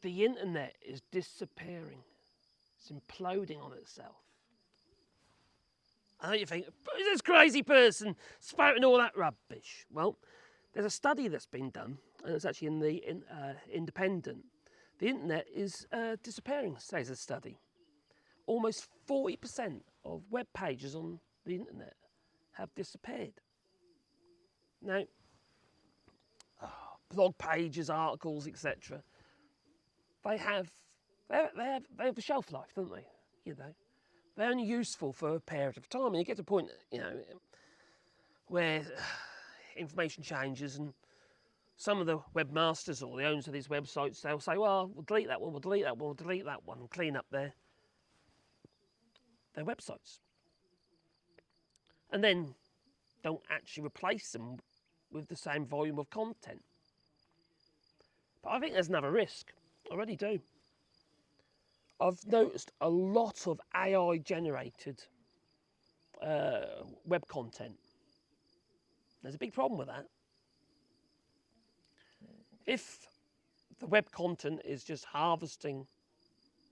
the internet is disappearing. It's imploding on itself. I know you think, who's this crazy person spouting all that rubbish? Well, there's a study that's been done, and it's actually in the Independent. The internet is disappearing, says the study. Almost 40% of web pages on the internet have disappeared. Now, blog pages, articles, etc. They have a shelf life, don't they? You know, they're only useful for a period of time, and you get to a point, you know, where information changes, and some of the webmasters or the owners of these websites, they'll say, well, we'll delete that one, we'll delete that one, we'll delete that one, and clean up their websites. And then don't actually replace them with the same volume of content. But I think there's another risk. I really do. I've noticed a lot of AI-generated web content. There's a big problem with that. If the web content is just harvesting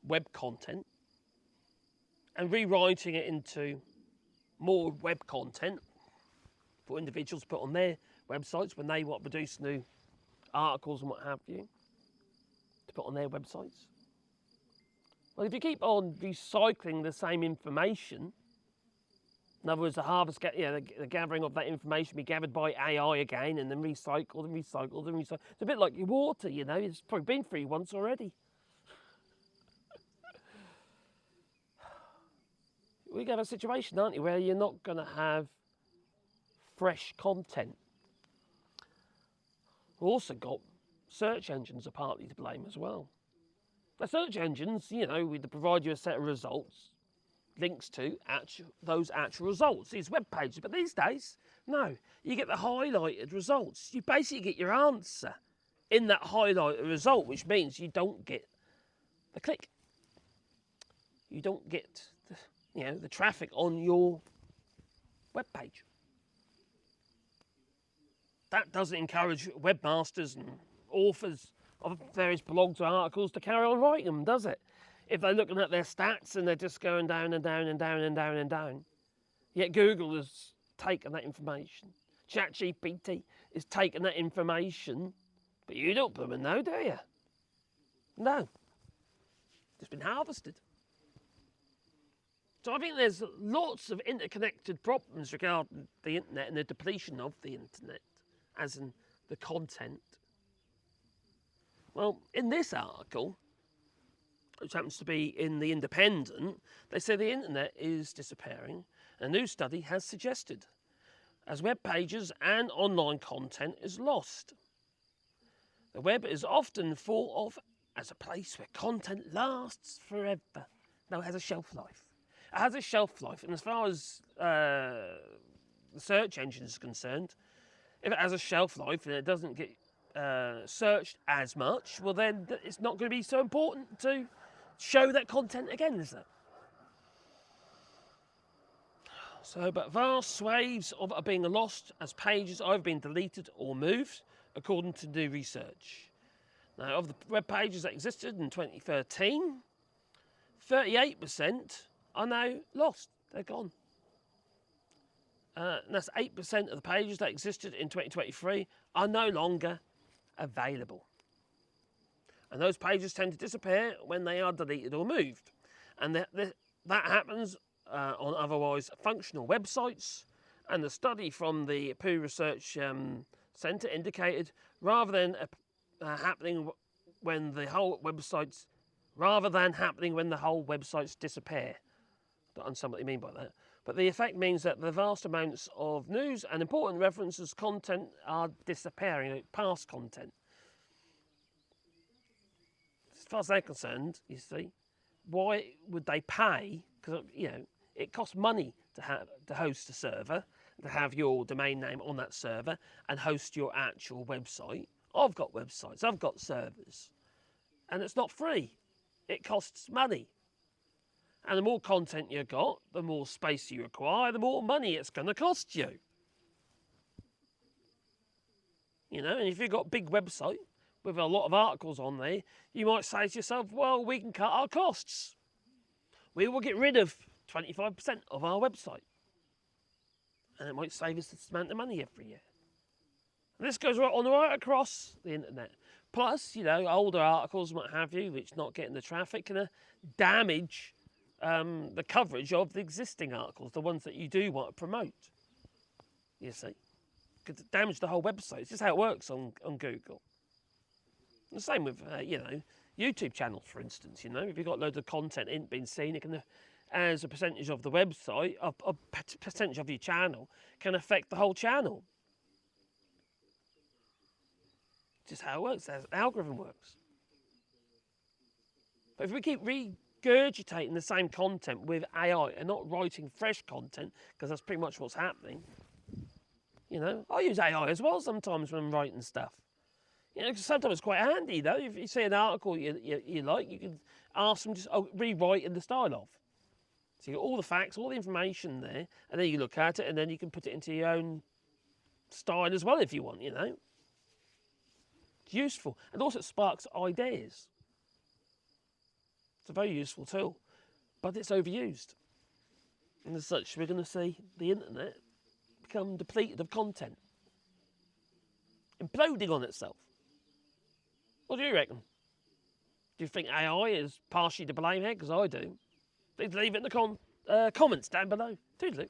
web content and rewriting it into more web content for individuals to put on their websites when they want to produce new articles and what have you, to put on their websites. Well, if you keep on recycling the same information, in other words, the gathering of that information be gathered by AI again and then recycled and recycled and recycled. It's a bit like your water, you know, it's probably been through once already. We're going to have a situation, aren't you, where you're not going to have fresh content. We've also got search engines are partly to blame as well. The search engines, you know, they provide you a set of results, links to those actual results, these web pages. But these days, no, you get the highlighted results. You basically get your answer in that highlighted result, which means you don't get the click. You don't get the traffic on your web page. That doesn't encourage webmasters and authors of various blogs or articles to carry on writing them, does it? If they're looking at their stats and they're just going down and down and down and down and down. Yet Google has taken that information. CHAT GPT is taking that information, but you don't blooming know, do you? No. It's been harvested. So I think there's lots of interconnected problems regarding the internet and the depletion of the internet, as in the content. Well, in this article, which happens to be in the Independent, they say the internet is disappearing. A new study has suggested, as web pages and online content is lost. The web is often thought of as a place where content lasts forever. No, it has a shelf life. It has a shelf life, and as far as the search engine is concerned, if it has a shelf life and it doesn't get searched as much, well then it's not going to be so important to show that content again, is it? So, but vast swathes of it are being lost as pages either being deleted or moved, according to new research. Now, of the web pages that existed in 2013, 38% are now lost. They're gone. And that's 8% of the pages that existed in 2023 are no longer available. And those pages tend to disappear when they are deleted or moved. And that happens on otherwise functional websites. And the study from the Pew Research Centre indicated rather than happening when the whole websites disappear. I don't understand what they mean by that. But the effect means that the vast amounts of news and important references content are disappearing, past content. As far as they're concerned, you see, why would they pay? Because, you know, it costs money to host a server, to have your domain name on that server and host your actual website. I've got websites, I've got servers, and it's not free. It costs money. And the more content you've got, the more space you require, the more money it's going to cost you. You know, and if you've got a big website with a lot of articles on there, you might say to yourself, well, we can cut our costs. We will get rid of 25% of our website. And it might save us this amount of money every year. And this goes right across the internet. Plus, older articles and what have you, which not getting the traffic, can damage the coverage of the existing articles, the ones that you do want to promote. You see? Could damage the whole website. It's just how it works on Google. The same with, YouTube channels, for instance. If you've got loads of content ain't been seen, it can, as a percentage of the website, a percentage of your channel, can affect the whole channel. Just how it works, how the algorithm works. But if we keep regurgitating the same content with AI and not writing fresh content, because that's pretty much what's happening, I use AI as well sometimes when I'm writing stuff. Sometimes it's quite handy, though. If you see an article you like, you can ask them just rewrite in the style of. So you got all the facts, all the information there, and then you look at it, and then you can put it into your own style as well if you want, It's useful. And also it sparks ideas. It's a very useful tool, but it's overused. And as such, we're going to see the internet become depleted of content, imploding on itself. What do you reckon? Do you think AI is partially to blame here? Because I do. Please leave it in the comments down below. Toodaloo.